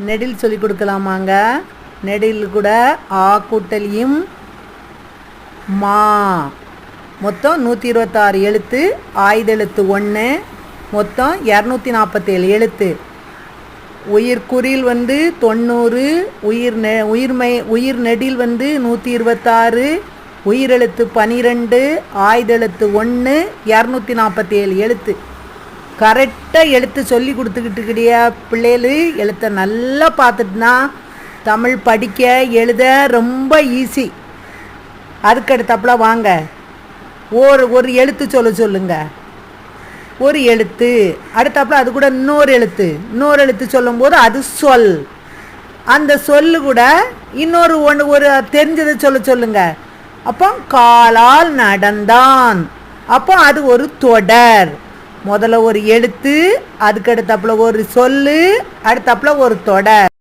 நெடில் சொல்லி கொடுக்கலாமாங்க. நெடில் கூட ஆ கூட்டல் இம் மா. மொத்தம் 126 எழுத்து. ஆயுதெழுத்து 1. மொத்தம் 247 எழுத்து. உயிர்குறில் 90. உயிர் நெடில் 126. உயிரெழுத்து 12. ஆயுதெழுத்து 1. 247 எழுத்து. கரெக்டாக எழுத்து சொல்லி கொடுத்துக்கிட்டுக்கிட்டிய பிள்ளைகள் எழுத்தை நல்லா பார்த்துட்டுனா தமிழ் படிக்க எழுத ரொம்ப ஈஸி. அதுக்கடுத்தாப்புல வாங்க ஒரு எழுத்து சொல்லுங்க. ஒரு எழுத்து அடுத்தாப்புல அது கூட இன்னொரு எழுத்து சொல்லும்போது அது சொல். அந்த சொல்லு கூட இன்னொரு ஒரு தெரிஞ்சதை சொல்லுங்க. அப்போ காலால் நடந்தான். அப்போ அது ஒரு தொடர். முதல்ல ஒரு எழுத்து, அதுக்கடுத்தாப்புல ஒரு சொல்லு, அடுத்தாப்புல ஒரு தொடர்.